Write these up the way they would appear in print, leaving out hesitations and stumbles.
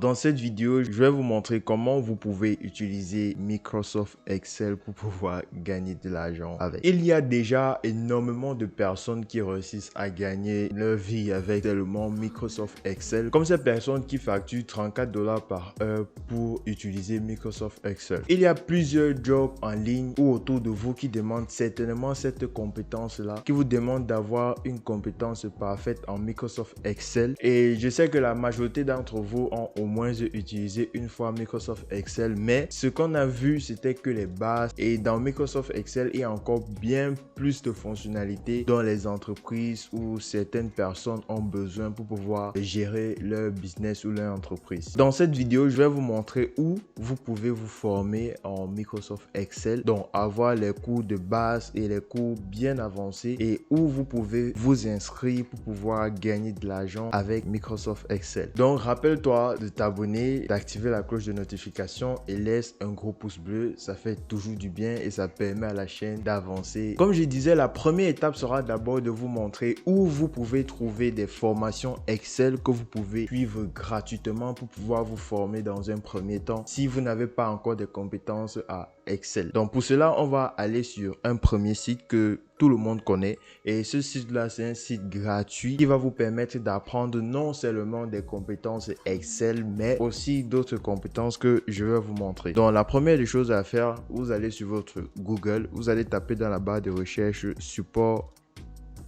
Dans cette vidéo, je vais vous montrer comment vous pouvez utiliser Microsoft Excel pour pouvoir gagner de l'argent avec. Il y a déjà énormément de personnes qui réussissent à gagner leur vie avec seulement Microsoft Excel, comme ces personnes qui facturent 34 $ par heure pour utiliser Microsoft Excel. Il y a plusieurs jobs en ligne ou autour de vous qui demandent certainement cette compétence-là, qui vous demandent d'avoir une compétence parfaite en Microsoft Excel. Et je sais que la majorité d'entre vous ont au moins utilisé une fois Microsoft Excel, mais ce qu'on a vu, c'était que les bases. Et dans Microsoft Excel, il y a encore bien plus de fonctionnalités dont les entreprises ou certaines personnes ont besoin pour pouvoir gérer leur business ou leur entreprise. Dans cette vidéo, je vais vous montrer où vous pouvez vous former en Microsoft Excel, donc avoir les cours de base et les cours bien avancés, et où vous pouvez vous inscrire pour pouvoir gagner de l'argent avec Microsoft Excel. Donc rappelle-toi de t'abonner, d'activer la cloche de notification et laisse un gros pouce bleu, ça fait toujours du bien et ça permet à la chaîne d'avancer. Comme je disais, la première étape sera d'abord de vous montrer où vous pouvez trouver des formations Excel que vous pouvez suivre gratuitement pour pouvoir vous former dans un premier temps si vous n'avez pas encore de compétences à Excel. Donc pour cela, on va aller sur un premier site que tout le monde connaît, et ce site là, c'est un site gratuit qui va vous permettre d'apprendre non seulement des compétences Excel mais aussi d'autres compétences que je vais vous montrer. Donc la première des choses à faire, vous allez sur votre Google, vous allez taper dans la barre de recherche support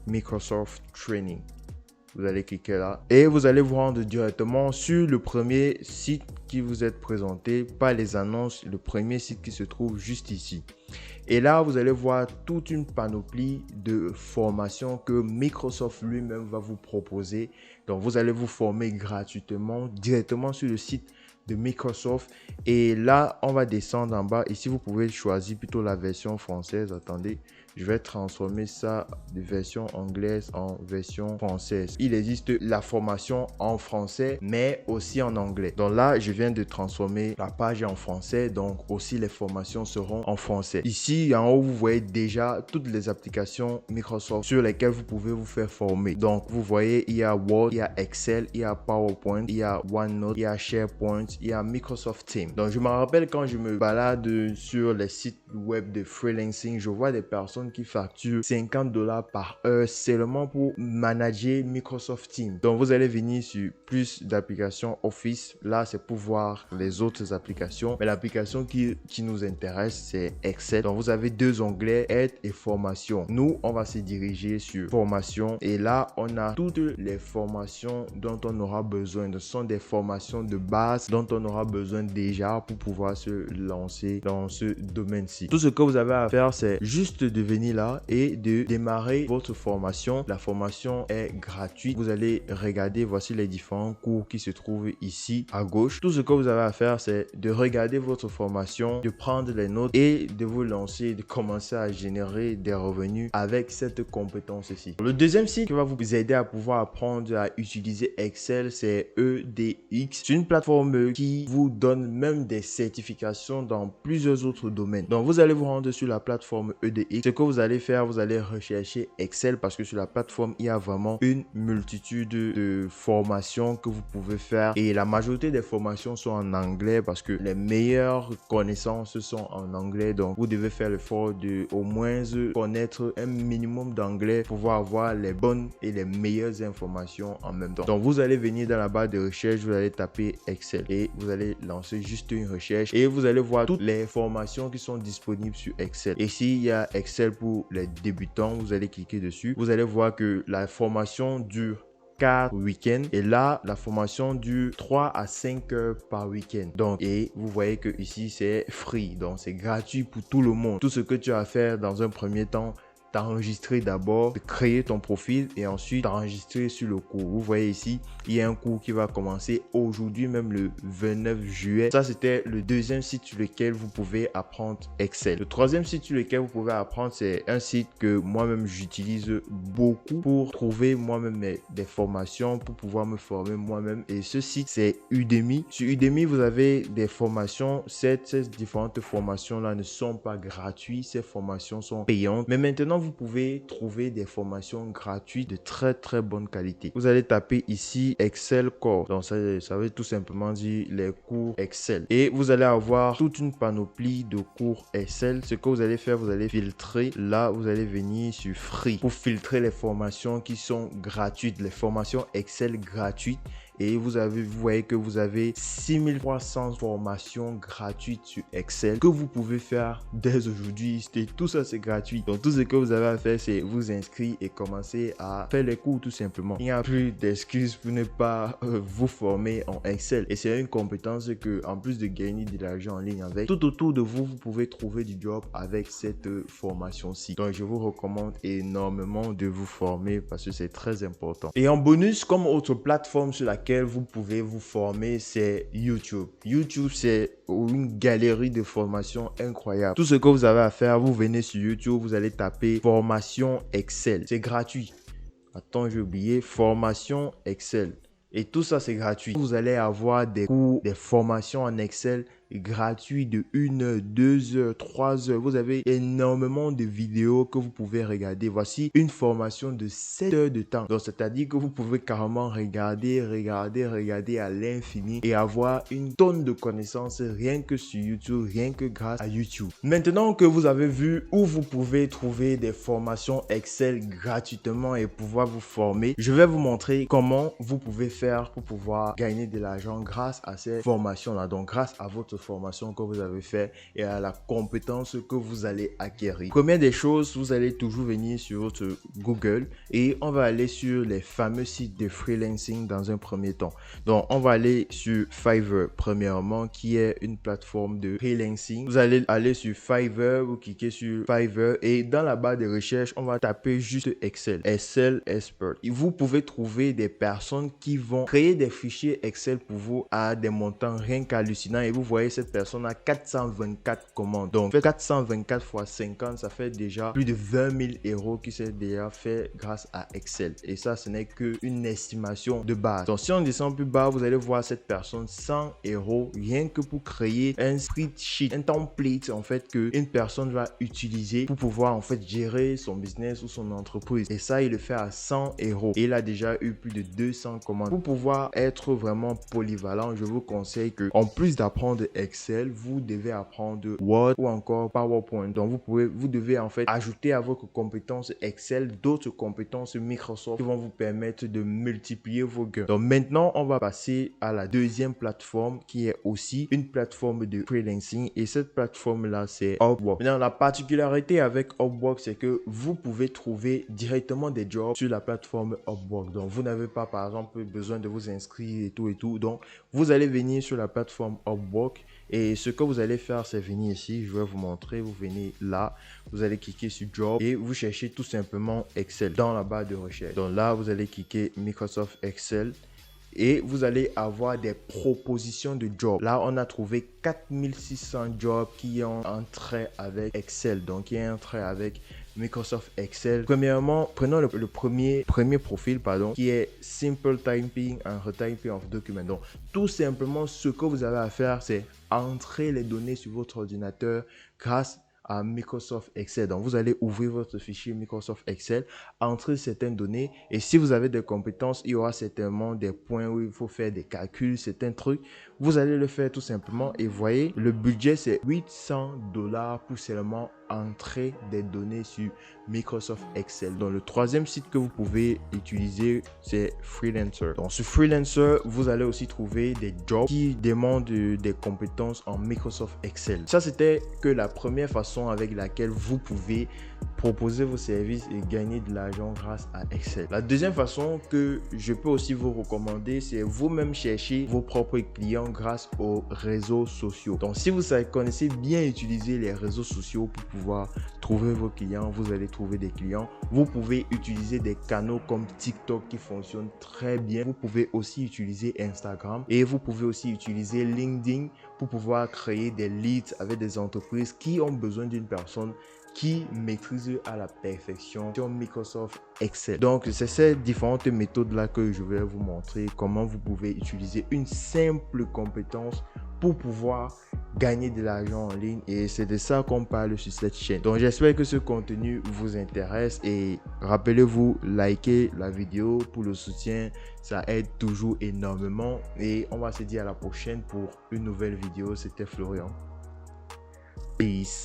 Microsoft Training. Vous allez cliquer là et vous allez vous rendre directement sur le premier site qui vous est présenté par les annonces, le premier site qui se trouve juste ici. Et là, vous allez voir toute une panoplie de formations que Microsoft lui-même va vous proposer. Donc, vous allez vous former gratuitement directement sur le site de Microsoft. Et là, on va descendre en bas. Ici, vous pouvez choisir plutôt la version française. Attendez, je vais transformer ça de version anglaise en version française. Il existe la formation en français, mais aussi en anglais. Donc là, je viens de transformer la page en français. Donc aussi, les formations seront en français. Ici, en haut, vous voyez déjà toutes les applications Microsoft sur lesquelles vous pouvez vous faire former. Donc, vous voyez, il y a Word, il y a Excel, il y a PowerPoint, il y a OneNote, il y a SharePoint, il y a Microsoft Teams. Donc, je me rappelle quand je me balade sur les sites web de freelancing, je vois des personnes qui facturent 50 $ par heure seulement pour manager Microsoft Teams. Donc, vous allez venir sur plus d'applications Office. Là, c'est pour voir les autres applications. Mais l'application qui nous intéresse, c'est Excel. Donc, vous avez deux onglets, aide et formation. Nous, on va se diriger sur formation. Et là, on a toutes les formations dont on aura besoin. Ce sont des formations de base dont on aura besoin déjà pour pouvoir se lancer dans ce domaine-ci. Tout ce que vous avez à faire, c'est juste de venir là et de démarrer votre formation. La formation est gratuite. Vous allez regarder, voici les différents cours qui se trouvent ici à gauche. Tout ce que vous avez à faire, c'est de regarder votre formation, de prendre les notes et de vous lancer, de commencer à générer des revenus avec cette compétence-ci. Le deuxième site qui va vous aider à pouvoir apprendre à utiliser Excel, c'est EDX. C'est une plateforme qui vous donne même des certifications dans plusieurs autres domaines. Donc, vous allez vous rendre sur la plateforme EDX. Ce que vous allez faire, vous allez rechercher Excel parce que sur la plateforme, il y a vraiment une multitude de formations que vous pouvez faire. Et la majorité des formations sont en anglais parce que les meilleures connaissances sont en anglais. Donc, vous devez faire l'effort de au moins connaître un minimum d'anglais pour pouvoir avoir les bonnes et les meilleures informations en même temps. Donc, vous allez venir dans la barre de recherche, vous allez taper Excel et vous allez lancer juste une recherche et vous allez voir toutes les formations qui sont disponibles sur Excel. Ici, il y a Excel pour les débutants. Vous allez cliquer dessus. Vous allez voir que la formation dure 4 week-ends et là la formation dure 3 à 5 heures par week-end. Donc, et vous voyez que ici c'est free, donc c'est gratuit pour tout le monde. Tout ce que tu as à faire dans un premier temps, t'enregistrer d'abord, de créer ton profil et ensuite t'enregistrer sur le cours. Vous voyez ici, il y a un cours qui va commencer aujourd'hui, même le 29 juillet. Ça, c'était le deuxième site sur lequel vous pouvez apprendre Excel. Le troisième site sur lequel vous pouvez apprendre, c'est un site que moi-même j'utilise beaucoup pour trouver moi-même des formations, pour pouvoir me former moi-même. Et ce site, c'est Udemy. Sur Udemy, vous avez des formations. Ces différentes formations-là ne sont pas gratuites. Ces formations sont payantes. Mais maintenant, vous pouvez trouver des formations gratuites de très bonne qualité. Vous allez taper ici Excel Core. Donc ça veut tout simplement dire les cours Excel. Et vous allez avoir toute une panoplie de cours Excel. Ce que vous allez faire, vous allez filtrer. Là, vous allez venir sur Free pour filtrer les formations qui sont gratuites, les formations Excel gratuites. Et vous voyez que vous avez 6300 formations gratuites sur Excel que vous pouvez faire dès aujourd'hui. Tout ça, c'est gratuit. Donc, tout ce que vous avez à faire, c'est vous inscrire et commencer à faire les cours tout simplement. Il n'y a plus d'excuses pour ne pas vous former en Excel. Et c'est une compétence que, en plus de gagner de l'argent en ligne avec, tout autour de vous, vous pouvez trouver du job avec cette formation-ci. Donc, je vous recommande énormément de vous former parce que c'est très important. Et en bonus, comme autre plateforme sur laquelle vous pouvez vous former, c'est YouTube. YouTube, c'est une galerie de formations incroyable. Tout ce que vous avez à faire, vous venez sur YouTube, vous allez taper formation Excel. C'est gratuit. Attends, j'ai oublié. Formation Excel. Et tout ça, c'est gratuit. Vous allez avoir des cours, des formations en Excel gratuits de 1 heure, 2 heures, 3 heures. Vous avez énormément de vidéos que vous pouvez regarder. Voici une formation de 7 heures de temps. Donc, c'est-à-dire que vous pouvez carrément regarder à l'infini et avoir une tonne de connaissances rien que sur YouTube, rien que grâce à YouTube. Maintenant que vous avez vu où vous pouvez trouver des formations Excel gratuitement et pouvoir vous former, je vais vous montrer comment vous pouvez faire pour pouvoir gagner de l'argent grâce à ces formations-là. Donc, grâce à votre formation que vous avez fait et à la compétence que vous allez acquérir. Première des choses, vous allez toujours venir sur votre Google et on va aller sur les fameux sites de freelancing dans un premier temps. Donc, on va aller sur Fiverr premièrement, qui est une plateforme de freelancing. Vous allez aller sur Fiverr, vous cliquez sur Fiverr et dans la barre de recherche, on va taper juste Excel Expert. Et vous pouvez trouver des personnes qui vont créer des fichiers Excel pour vous à des montants rien qu'hallucinants et vous voyez cette personne a 424 commandes. Donc 424 fois 50, ça fait déjà plus de 20 000 € qui s'est déjà fait grâce à Excel. Et ça, ce n'est qu'une estimation de base. Donc si on descend plus bas, vous allez voir cette personne 100 € rien que pour créer un spreadsheet, un template en fait que une personne va utiliser pour pouvoir en fait gérer son business ou son entreprise. Et ça, il le fait à 100 €. Et il a déjà eu plus de 200 commandes. Pour pouvoir être vraiment polyvalent, je vous conseille que en plus d'apprendre Excel, vous devez apprendre Word ou encore PowerPoint. Donc vous devez en fait ajouter à votre compétence Excel d'autres compétences Microsoft qui vont vous permettre de multiplier vos gains. Donc maintenant, on va passer à la deuxième plateforme qui est aussi une plateforme de freelancing et cette plateforme là c'est Upwork. Maintenant, la particularité avec Upwork, c'est que vous pouvez trouver directement des jobs sur la plateforme Upwork. Donc vous n'avez pas par exemple besoin de vous inscrire et tout. Donc vous allez venir sur la plateforme Upwork et ce que vous allez faire, c'est venir ici. Je vais vous montrer. Vous venez là, vous allez cliquer sur Job et vous cherchez tout simplement Excel dans la barre de recherche. Donc là, vous allez cliquer Microsoft Excel et vous allez avoir des propositions de jobs. Là, on a trouvé 4600 jobs qui ont un trait avec Excel. Donc, qui ont un trait avec Microsoft Excel. Premièrement, prenons le premier profil, qui est Simple Typing and Retyping of Documents. Donc, tout simplement, ce que vous avez à faire, c'est entrer les données sur votre ordinateur grâce à Microsoft Excel. Donc, vous allez ouvrir votre fichier Microsoft Excel, entrer certaines données et si vous avez des compétences, il y aura certainement des points où il faut faire des calculs, certains trucs. Vous allez le faire tout simplement et voyez, le budget c'est $800 pour seulement entrer des données sur Microsoft Excel. Donc, le troisième site que vous pouvez utiliser, c'est Freelancer. Donc, sur Freelancer, vous allez aussi trouver des jobs qui demandent des compétences en Microsoft Excel. Ça, c'était que la première façon avec laquelle vous pouvez proposer vos services et gagner de l'argent grâce à Excel. La deuxième façon que je peux aussi vous recommander, c'est vous-même chercher vos propres clients grâce aux réseaux sociaux. Donc, si vous connaissez bien utiliser les réseaux sociaux pour pouvoir trouver vos clients, vous allez trouver des clients. Vous pouvez utiliser des canaux comme TikTok qui fonctionnent très bien. Vous pouvez aussi utiliser Instagram et vous pouvez aussi utiliser LinkedIn pour pouvoir créer des leads avec des entreprises qui ont besoin d'une personne qui maîtrise à la perfection sur Microsoft Excel. Donc, c'est ces différentes méthodes-là que je vais vous montrer comment vous pouvez utiliser une simple compétence pour pouvoir gagner de l'argent en ligne, et c'est de ça qu'on parle sur cette chaîne. Donc j'espère que ce contenu vous intéresse et rappelez-vous, likez la vidéo pour le soutien, ça aide toujours énormément, et on va se dire à la prochaine pour une nouvelle vidéo. C'était Florian. Peace.